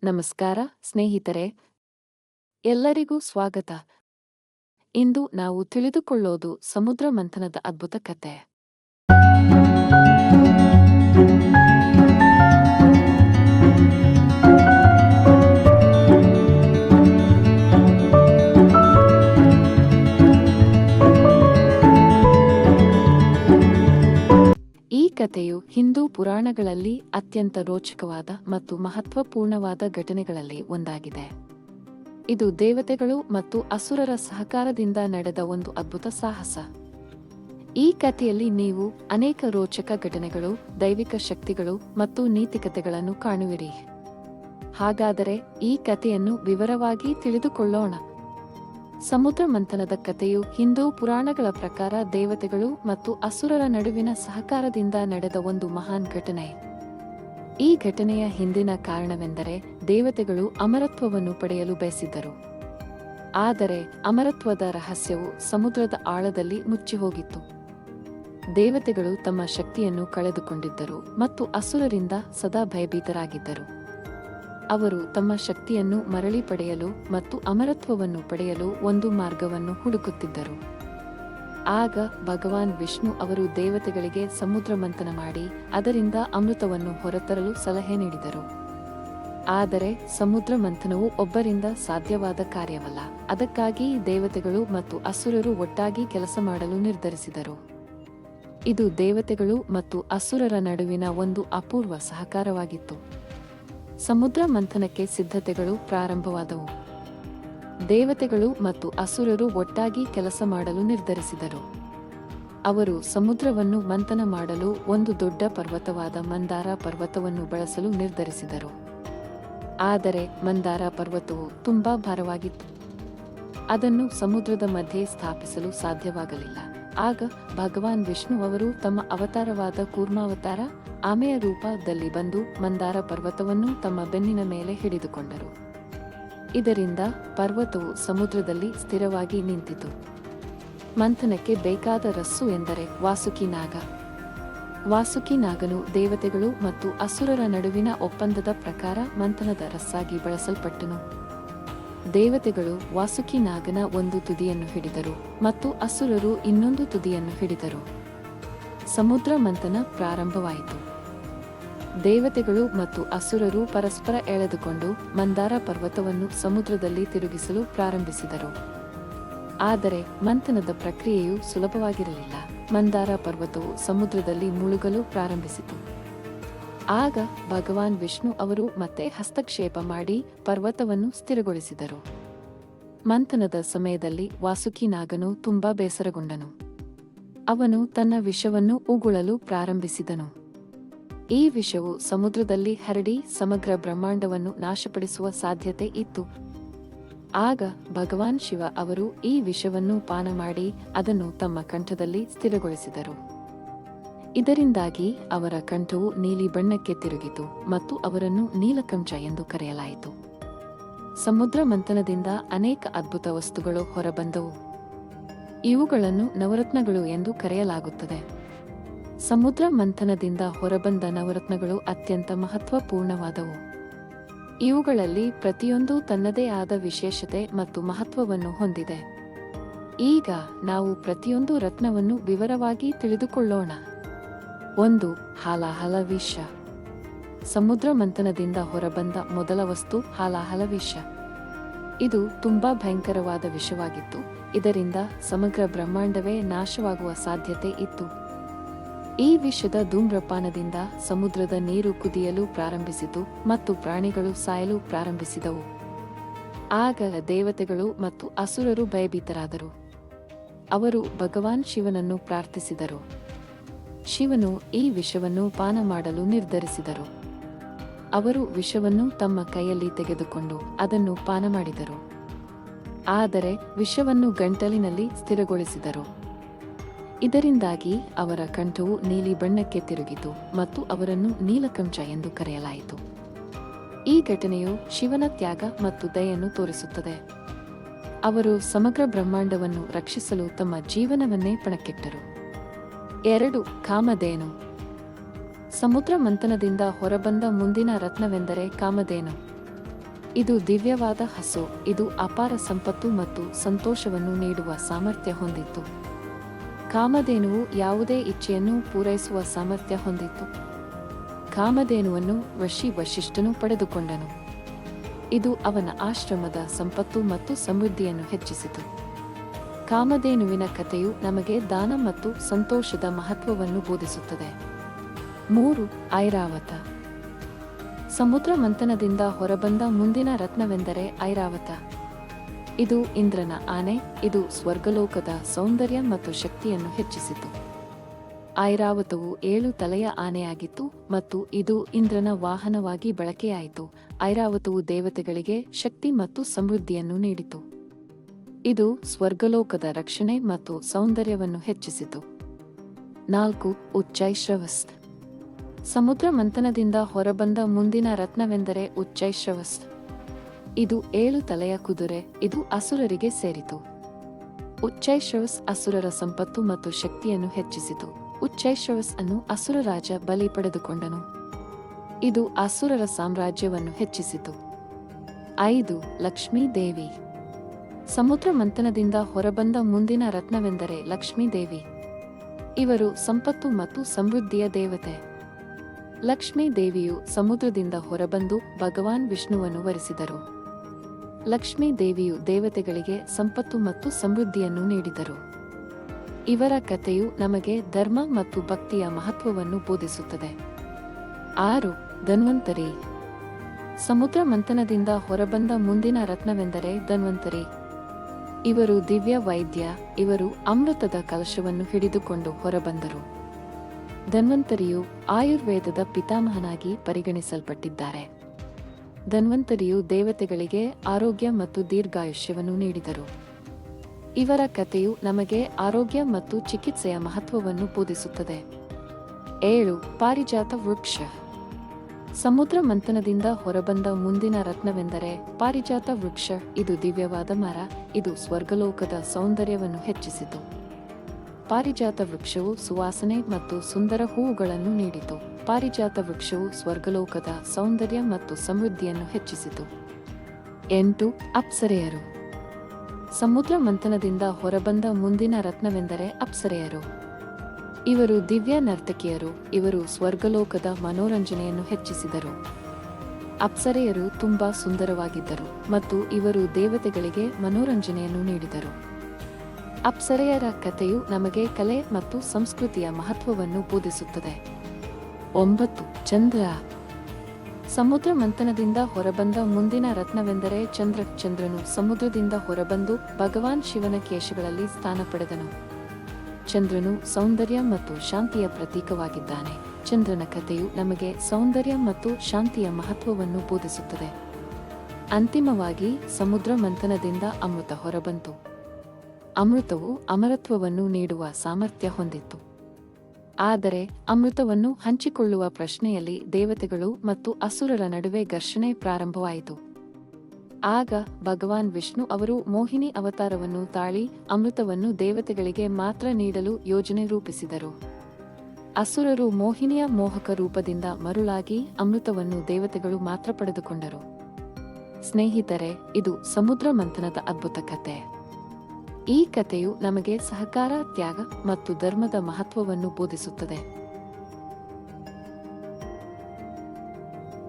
ನಮಸ್ಕಾರ ಸ್ನೇಹಿತರೆ, ಎಲ್ಲರಿಗೂ ಸ್ವಾಗತ. ಇಂದು ನಾವು ತಿಳಿದುಕೊಳ್ಳೋದು ಸಮುದ್ರ ಮಂಥನದ ಅದ್ಭುತ ಕಥೆ. ಈ ಕಥೆಯು ಹಿಂದೂ ಪುರಾಣಗಳಲ್ಲಿ ಅತ್ಯಂತ ರೋಚಕವಾದ ಮತ್ತು ಮಹತ್ವಪೂರ್ಣವಾದ ಘಟನೆಗಳಲ್ಲಿ ಒಂದಾಗಿದೆ. ಇದು ದೇವತೆಗಳು ಮತ್ತು ಅಸುರರ ಸಹಕಾರದಿಂದ ನಡೆದ ಒಂದು ಅದ್ಭುತ ಸಾಹಸ. ಈ ಕಥೆಯಲ್ಲಿ ನೀವು ಅನೇಕ ರೋಚಕ ಘಟನೆಗಳು, ದೈವಿಕ ಶಕ್ತಿಗಳು ಮತ್ತು ನೀತಿಕತೆಗಳನ್ನು ಕಾಣುವಿರಿ. ಹಾಗಾದರೆ ಈ ಕಥೆಯನ್ನು ವಿವರವಾಗಿ ತಿಳಿದುಕೊಳ್ಳೋಣ. ಸಮುದ್ರ ಮಂಥನದ ಕಥೆಯು ಹಿಂದೂ ಪುರಾಣಗಳ ಪ್ರಕಾರ ದೇವತೆಗಳು ಮತ್ತು ಅಸುರರ ನಡುವಿನ ಸಹಕಾರದಿಂದ ನಡೆದ ಒಂದು ಮಹಾನ್ ಘಟನೆ. ಈ ಘಟನೆಯ ಹಿಂದಿನ ಕಾರಣವೆಂದರೆ ದೇವತೆಗಳು ಅಮರತ್ವವನ್ನು ಪಡೆಯಲು ಬಯಸಿದ್ದರು. ಆದರೆ ಅಮರತ್ವದ ರಹಸ್ಯವು ಸಮುದ್ರದ ಆಳದಲ್ಲಿ ಮುಚ್ಚಿಹೋಗಿತ್ತು. ದೇವತೆಗಳು ತಮ್ಮ ಶಕ್ತಿಯನ್ನು ಕಳೆದುಕೊಂಡಿದ್ದರು ಮತ್ತು ಅಸುರರಿಂದ ಸದಾ ಭಯಭೀತರಾಗಿದ್ದರು. ಅವರು ತಮ್ಮ ಶಕ್ತಿಯನ್ನು ಮರಳಿ ಪಡೆಯಲು ಮತ್ತು ಅಮರತ್ವವನ್ನು ಪಡೆಯಲು ಒಂದು ಮಾರ್ಗವನ್ನು ಹುಡುಕುತ್ತಿದ್ದರು. ಆಗ ಭಗವಾನ್ ವಿಷ್ಣು ಅವರು ದೇವತೆಗಳಿಗೆ ಸಮುದ್ರ ಮಂಥನ ಮಾಡಿ ಅದರಿಂದ ಅಮೃತವನ್ನು ಹೊರತರಲು ಸಲಹೆ ನೀಡಿದರು. ಆದರೆ ಸಮುದ್ರ ಮಂಥನವು ಒಬ್ಬರಿಂದ ಸಾಧ್ಯವಾದ ಕಾರ್ಯವಲ್ಲ. ಅದಕ್ಕಾಗಿ ದೇವತೆಗಳು ಮತ್ತು ಅಸುರರು ಒಟ್ಟಾಗಿ ಕೆಲಸ ಮಾಡಲು ನಿರ್ಧರಿಸಿದರು. ಇದು ದೇವತೆಗಳು ಮತ್ತು ಅಸುರರ ನಡುವಿನ ಒಂದು ಅಪೂರ್ವ ಸಹಕಾರವಾಗಿತ್ತು. ಸಮುದ್ರ ಮಂಥನಕ್ಕೆ ಸಿದ್ಧತೆಗಳು ಪ್ರಾರಂಭವಾದವು. ದೇವತೆಗಳು ಮತ್ತು ಅಸುರರು ಒಟ್ಟಾಗಿ ಕೆಲಸ ಮಾಡಲು ನಿರ್ಧರಿಸಿದರು. ಅವರು ಸಮುದ್ರವನ್ನು ಮಂಥನ ಮಾಡಲು ಒಂದು ದೊಡ್ಡ ಪರ್ವತವಾದ ಮಂದಾರ ಪರ್ವತವನ್ನು ಬಳಸಲು ನಿರ್ಧರಿಸಿದರು. ಆದರೆ ಮಂದಾರ ಪರ್ವತವು ತುಂಬಾ ಭಾರವಾಗಿತ್ತು. ಅದನ್ನು ಸಮುದ್ರದ ಮಧ್ಯೆ ಸ್ಥಾಪಿಸಲು ಸಾಧ್ಯವಾಗಲಿಲ್ಲ. ಆಗ ಭಗವಾನ್ ವಿಷ್ಣು ಅವರು ತಮ್ಮ ಅವತಾರವಾದ ಕೂರ್ಮಾವತಾರ ಆಮೆಯ ರೂಪದಲ್ಲಿ ಬಂದು ಮಂದಾರ ಪರ್ವತವನ್ನು ತಮ್ಮ ಬೆನ್ನಿನ ಮೇಲೆ ಹಿಡಿದುಕೊಂಡರು. ಇದರಿಂದ ಪರ್ವತವು ಸಮುದ್ರದಲ್ಲಿ ಸ್ಥಿರವಾಗಿ ನಿಂತಿತು. ಮಂಥನಕ್ಕೆ ಬೇಕಾದ ರಸ್ಸು ಎಂದರೆ ವಾಸುಕಿ ನಾಗ. ವಾಸುಕಿ ನಾಗನು ದೇವತೆಗಳು ಮತ್ತು ಅಸುರರ ನಡುವಿನ ಒಪ್ಪಂದದ ಪ್ರಕಾರ ಮಂಥನದ ರಸ್ಸಾಗಿ ಬಳಸಲ್ಪಟ್ಟನು. ದೇವತೆಗಳು ವಾಸುಕಿ ನಾಗನ ಒಂದು ತುದಿಯನ್ನು ಹಿಡಿದರು ಮತ್ತು ಅಸುರರು ಇನ್ನೊಂದು ತುದಿಯನ್ನು ಹಿಡಿದರು. ಸಮುದ್ರ ಮಂಥನ ಪ್ರಾರಂಭವಾಯಿತು. ದೇವತೆಗಳು ಮತ್ತು ಅಸುರರು ಪರಸ್ಪರ ಎಳೆದುಕೊಂಡು ಮಂದಾರ ಪರ್ವತವನ್ನು ಸಮುದ್ರದಲ್ಲಿ ತಿರುಗಿಸಲು ಪ್ರಾರಂಭಿಸಿದರು. ಆದರೆ ಮಂಥನದ ಪ್ರಕ್ರಿಯೆಯು ಸುಲಭವಾಗಿರಲಿಲ್ಲ. ಮಂದಾರ ಪರ್ವತವು ಸಮುದ್ರದಲ್ಲಿ ಮುಳುಗಲು ಪ್ರಾರಂಭಿಸಿತು. ಆಗ ಭಗವಾನ್ ವಿಷ್ಣು ಅವರು ಮತ್ತೆ ಹಸ್ತಕ್ಷೇಪ ಮಾಡಿ ಪರ್ವತವನ್ನು ಸ್ಥಿರಗೊಳಿಸಿದರು. ಮಂಥನದ ಸಮಯದಲ್ಲಿ ವಾಸುಕಿ ನಾಗನು ತುಂಬಾ ಬೇಸರಗೊಂಡನು. ಅವನು ತನ್ನ ವಿಷವನ್ನು ಉಗುಳಲು ಪ್ರಾರಂಭಿಸಿದನು. ಈ ವಿಷವು ಸಮುದ್ರದಲ್ಲಿ ಹರಡಿ ಸಮಗ್ರ ಬ್ರಹ್ಮಾಂಡವನ್ನು ನಾಶಪಡಿಸುವ ಸಾಧ್ಯತೆ ಇತ್ತು. ಆಗ ಭಗವಾನ್ ಶಿವ ಅವರು ಈ ವಿಷವನ್ನು ಪಾನ ಮಾಡಿ ಅದನ್ನು ತಮ್ಮ ಕಂಠದಲ್ಲಿ ಸ್ಥಿರಗೊಳಿಸಿದರು. ಇದರಿಂದಾಗಿ ಅವರ ಕಂಠವು ನೀಲಿ ಬಣ್ಣಕ್ಕೆ ತಿರುಗಿತು ಮತ್ತು ಅವರನ್ನು ನೀಲಕಂಠ ಎಂದು ಕರೆಯಲಾಯಿತು. ಸಮುದ್ರ ಮಂಥನದಿಂದ ಅನೇಕ ಅದ್ಭುತ ವಸ್ತುಗಳು ಹೊರಬಂದವು. ಇವುಗಳನ್ನು ನವರತ್ನಗಳು ಎಂದು ಕರೆಯಲಾಗುತ್ತದೆ. ಸಮುದ್ರ ಮಂಥನದಿಂದ ಹೊರಬಂದ ನವರತ್ನಗಳು ಅತ್ಯಂತ ಮಹತ್ವಪೂರ್ಣವಾದವು. ಇವುಗಳಲ್ಲಿ ಪ್ರತಿಯೊಂದೂ ತನ್ನದೇ ಆದ ವಿಶೇಷತೆ ಮತ್ತು ಮಹತ್ವವನ್ನು ಹೊಂದಿದೆ. ಈಗ ನಾವು ಪ್ರತಿಯೊಂದು ರತ್ನವನ್ನು ವಿವರವಾಗಿ ತಿಳಿದುಕೊಳ್ಳೋಣ. 1. ಹಾಲಾಹಲ ವಿಷ. ಸಮುದ್ರ ಮಂಥನದಿಂದ ಹೊರಬಂದ ಮೊದಲ ವಸ್ತು ಹಾಲಾಹಲ ವಿಷ. ಇದು ತುಂಬಾ ಭಯಂಕರವಾದ ವಿಷವಾಗಿತ್ತು. ಇದರಿಂದ ಸಮಗ್ರ ಬ್ರಹ್ಮಾಂಡವೇ ನಾಶವಾಗುವ ಸಾಧ್ಯತೆ ಇತ್ತು. ಈ ವಿಷದ ಧೂಮ್ರಪಾನದಿಂದ ಸಮುದ್ರದ ನೀರು ಕುದಿಯಲು ಪ್ರಾರಂಭಿಸಿತು ಮತ್ತು ಪ್ರಾಣಿಗಳು ಸಾಯಲು ಪ್ರಾರಂಭಿಸಿದವು. ಆಗ ದೇವತೆಗಳು ಮತ್ತು ಅಸುರರು ಭಯಭೀತರಾದರು. ಅವರು ಭಗವಾನ್ ಶಿವನನ್ನು ಪ್ರಾರ್ಥಿಸಿದರು. ಶಿವನು ಈ ವಿಷವನ್ನು ಪಾನ ಮಾಡಲು ನಿರ್ಧರಿಸಿದರು. ಅವರು ವಿಷವನ್ನು ತಮ್ಮ ಕೈಯಲ್ಲಿ ತೆಗೆದುಕೊಂಡು ಅದನ್ನು ಪಾನ ಮಾಡಿದರು. ಆದರೆ ವಿಷವನ್ನು ಗಂಟಲಿನಲ್ಲಿ ಸ್ಥಿರಗೊಳಿಸಿದರು. ಇದರಿಂದಾಗಿ ಅವರ ಕಂಠವು ನೀಲಿ ಬಣ್ಣಕ್ಕೆ ತಿರುಗಿತು ಮತ್ತು ಅವರನ್ನು ನೀಲಕಂಠ ಎಂದು ಕರೆಯಲಾಯಿತು. ಈ ಘಟನೆಯು ಶಿವನ ತ್ಯಾಗ ಮತ್ತು ದಯೆಯನ್ನು ತೋರಿಸುತ್ತದೆ. ಅವರು ಸಮಗ್ರ ಬ್ರಹ್ಮಾಂಡವನ್ನು ರಕ್ಷಿಸಲು ತಮ್ಮ ಜೀವನವನ್ನೇ ಪಣಕ್ಕಿಟ್ಟರು. 2. ಕಾಮಧೇನು. ಸಮುದ್ರ ಮಂಥನದಿಂದ ಹೊರಬಂದ ಮುಂದಿನ ರತ್ನವೆಂದರೆ ಕಾಮಧೇನು. ಇದು ದಿವ್ಯವಾದ ಹಸು, ಇದು ಅಪಾರ ಸಂಪತ್ತು ಮತ್ತು ಸಂತೋಷವನ್ನು ನೀಡುವ ಸಾಮರ್ಥ್ಯ ಹೊಂದಿತ್ತು. ಕಾಮಧೇನುವು ಯಾವುದೇ ಇಚ್ಛೆಯನ್ನು ಪೂರೈಸುವ ಸಾಮರ್ಥ್ಯ ಹೊಂದಿತ್ತು. ಕಾಮಧೇನುವನ್ನು ವಶಿಷ್ಠನು ಪಡೆದುಕೊಂಡನು. ಇದು ಅವನ ಆಶ್ರಮದ ಸಂಪತ್ತು ಮತ್ತು ಸಮೃದ್ಧಿಯನ್ನು ಹೆಚ್ಚಿಸಿತು. ಕಾಮಧೇನುವಿನ ಕಥೆಯು ನಮಗೆ ದಾನ ಮತ್ತು ಸಂತೋಷದ ಮಹತ್ವವನ್ನು ಬೋಧಿಸುತ್ತದೆ. 3. ಐರಾವತ. ಸಮುದ್ರ ಮಂಥನದಿಂದ ಹೊರಬಂದ ಮುಂದಿನ ರತ್ನವೆಂದರೆ ಐರಾವತ. ಇದು ಇಂದ್ರನ ಆನೆ. ಇದು ಸ್ವರ್ಗಲೋಕದ ಸೌಂದರ್ಯ ಮತ್ತು ಶಕ್ತಿಯನ್ನು ಹೆಚ್ಚಿಸಿತು. ಐರಾವತವು 7 ತಲೆಯ ಆನೆಯಾಗಿತ್ತು ಮತ್ತು ಇದು ಇಂದ್ರನ ವಾಹನವಾಗಿ ಬಳಕೆಯಾಯಿತು. ಐರಾವತವು ದೇವತೆಗಳಿಗೆ ಶಕ್ತಿ ಮತ್ತು ಸಮೃದ್ಧಿಯನ್ನು ನೀಡಿತು. ಇದು ಸ್ವರ್ಗಲೋಕದ ರಕ್ಷಣೆ ಮತ್ತು ಸೌಂದರ್ಯವನ್ನು ಹೆಚ್ಚಿಸಿತು. 4. ಉಚ್ಚೈಶ್ರವಸ್. ಸಮುದ್ರ ಮಂಥನದಿಂದ ಹೊರಬಂದ ಮುಂದಿನ ರತ್ನವೆಂದರೆ ಉಚ್ಚೈಶ್ರವಸ್. ಇದು 7 ತಲೆಯ ಕುದುರೆ. ಇದು ಅಸುರರಿಗೆ ಸೇರಿತು. ಉಚ್ಚೈಶ್ರವಸ್ ಅಸುರರ ಸಂಪತ್ತು ಮತ್ತು ಶಕ್ತಿಯನ್ನು ಹೆಚ್ಚಿಸಿತು. ಉಚ್ಚೈಶ್ರವಸ್ ಅನ್ನು ಅಸುರ ರಾಜ ಬಲಿ ಪಡೆದುಕೊಂಡನು. ಇದು ಅಸುರರ ಸಾಮ್ರಾಜ್ಯವನ್ನು ಹೆಚ್ಚಿಸಿತು. 5. ಲಕ್ಷ್ಮೀ ದೇವಿ. ಸಮುದ್ರ ಮಂಥನದಿಂದ ಹೊರಬಂದ ಮುಂದಿನ ರತ್ನವೆಂದರೆ ಲಕ್ಷ್ಮೀ ದೇವಿ. ಇವರು ಸಂಪತ್ತು ಮತ್ತು ಸಮೃದ್ಧಿಯ ದೇವತೆ. ಲಕ್ಷ್ಮೀ ದೇವಿಯು ಸಮುದ್ರದಿಂದ ಹೊರಬಂದು ಭಗವಾನ್ ವಿಷ್ಣುವನ್ನು ವರಿಸಿದರು. ಲಕ್ಷ್ಮೀ ದೇವಿಯು ದೇವತೆಗಳಿಗೆ ಸಂಪತ್ತು ಮತ್ತು ಸಮೃದ್ಧಿಯನ್ನು ನೀಡಿದರು. ಇವರ ಕಥೆಯು ನಮಗೆ ಧರ್ಮ ಮತ್ತು ಭಕ್ತಿಯ ಮಹತ್ವವನ್ನು ಬೋಧಿಸುತ್ತದೆ. 6. ಧನ್ವಂತರಿ. ಸಮುದ್ರ ಮಂಥನದಿಂದ ಹೊರಬಂದ ಮುಂದಿನ ರತ್ನವೆಂದರೆ ಧನ್ವಂತರಿ. ಇವರು ದಿವ್ಯ ವೈದ್ಯ. ಇವರು ಅಮೃತದ ಕಲಶವನ್ನು ಹಿಡಿದುಕೊಂಡು ಹೊರಬಂದರು. ಧನ್ವಂತರಿಯು ಆಯುರ್ವೇದದ ಪಿತಾಮಹನಾಗಿ ಪರಿಗಣಿಸಲ್ಪಟ್ಟಿದ್ದಾರೆ. ಧನ್ವಂತರಿಯು ದೇವತೆಗಳಿಗೆ ಆರೋಗ್ಯ ಮತ್ತು ದೀರ್ಘಾಯುಷ್ಯವನ್ನು ನೀಡಿದರು. ಇವರ ಕಥೆಯು ನಮಗೆ ಆರೋಗ್ಯ ಮತ್ತು ಚಿಕಿತ್ಸೆಯ ಮಹತ್ವವನ್ನು ಬೋಧಿಸುತ್ತದೆ. 7. ಪಾರಿಜಾತ ವೃಕ್ಷ. ಸಮುದ್ರ ಮಂಥನದಿಂದ ಹೊರಬಂದ ಮುಂದಿನ ರತ್ನವೆಂದರೆ ಪಾರಿಜಾತ ವೃಕ್ಷ. ಇದು ದಿವ್ಯವಾದ ಮರ. ಇದು ಸ್ವರ್ಗಲೋಕದ ಸೌಂದರ್ಯವನ್ನು ಹೆಚ್ಚಿಸಿತು. ಪಾರಿಜಾತ ವೃಕ್ಷವು ಸುವಾಸನೆ ಮತ್ತು ಸುಂದರ ಹೂವುಗಳನ್ನು ನೀಡಿತು. ಪಾರಿಜಾತ ವೃಕ್ಷವು ಸ್ವರ್ಗಲೋಕದ ಸೌಂದರ್ಯ ಮತ್ತು ಸಮೃದ್ಧಿಯನ್ನು ಹೆಚ್ಚಿಸಿತು. 8. ಅಪ್ಸರೆಯರು. ಸಮುದ್ರ ಮಂಥನದಿಂದ ಹೊರಬಂದ ಮುಂದಿನ ರತ್ನವೆಂದರೆ ಅಪ್ಸರೆಯರು. ಇವರು ದಿವ್ಯ ನರ್ತಕಿಯರು. ಇವರು ಸ್ವರ್ಗಲೋಕದ ಮನೋರಂಜನೆಯನ್ನು ಹೆಚ್ಚಿಸಿದರು. ಅಪ್ಸರೆಯರು ತುಂಬಾ ಸುಂದರವಾಗಿದ್ದರು ಮತ್ತು ಇವರು ದೇವತೆಗಳಿಗೆ ಮನೋರಂಜನೆಯನ್ನು ನೀಡಿದರು. ಅಪ್ಸರೆಯರ ಕಥೆಯು ನಮಗೆ ಕಲೆ ಮತ್ತು ಸಂಸ್ಕೃತಿಯ ಮಹತ್ವವನ್ನು ಬೋಧಿಸುತ್ತದೆ. 9. ಚಂದ್ರ. ಸಮುದ್ರ ಮಂಥನದಿಂದ ಹೊರಬಂದ ಮುಂದಿನ ರತ್ನವೆಂದರೆ ಚಂದ್ರ. ಚಂದ್ರನು ಸಮುದ್ರದಿಂದ ಹೊರಬಂದು ಭಗವಾನ್ ಶಿವನ ಕೇಶಗಳಲ್ಲಿ ಸ್ಥಾನ ಪಡೆದನು. ಚಂದ್ರನು ಸೌಂದರ್ಯ ಮತ್ತು ಶಾಂತಿಯ ಪ್ರತೀಕವಾಗಿದ್ದಾನೆ. ಚಂದ್ರನ ಕಥೆಯು ನಮಗೆ ಸೌಂದರ್ಯ ಮತ್ತು ಶಾಂತಿಯ ಮಹತ್ವವನ್ನು ಬೋಧಿಸುತ್ತದೆ. ಅಂತಿಮವಾಗಿ ಸಮುದ್ರ ಮಂಥನದಿಂದ ಅಮೃತ ಹೊರಬಂತು. ಅಮೃತವು ಅಮರತ್ವವನ್ನು ನೀಡುವ ಸಾಮರ್ಥ್ಯ ಹೊಂದಿತ್ತು. ಆದರೆ ಅಮೃತವನ್ನು ಹಂಚಿಕೊಳ್ಳುವ ಪ್ರಶ್ನೆಯಲ್ಲಿ ದೇವತೆಗಳು ಮತ್ತು ಅಸುರರ ನಡುವೆ ಘರ್ಷಣೆ ಪ್ರಾರಂಭವಾಯಿತು. ಆಗ ಭಗವಾನ್ ವಿಷ್ಣು ಅವರು ಮೋಹಿನಿ ಅವತಾರವನ್ನು ತಾಳಿ ಅಮೃತವನ್ನು ದೇವತೆಗಳಿಗೆ ಮಾತ್ರ ನೀಡಲು ಯೋಜನೆ ರೂಪಿಸಿದರು. ಅಸುರರು ಮೋಹಿನಿಯ ಮೋಹಕ ರೂಪದಿಂದ ಮರುಳಾಗಿ ಅಮೃತವನ್ನು ದೇವತೆಗಳು ಮಾತ್ರ ಪಡೆದುಕೊಂಡರು. ಸ್ನೇಹಿತರೆ, ಇದು ಸಮುದ್ರ ಮಂಥನದ ಅದ್ಭುತ ಕಥೆ. ಈ ಕಥೆಯು ನಮಗೆ ಸಹಕಾರ, ತ್ಯಾಗ ಮತ್ತು ಧರ್ಮದ ಮಹತ್ವವನ್ನು ಬೋಧಿಸುತ್ತದೆ.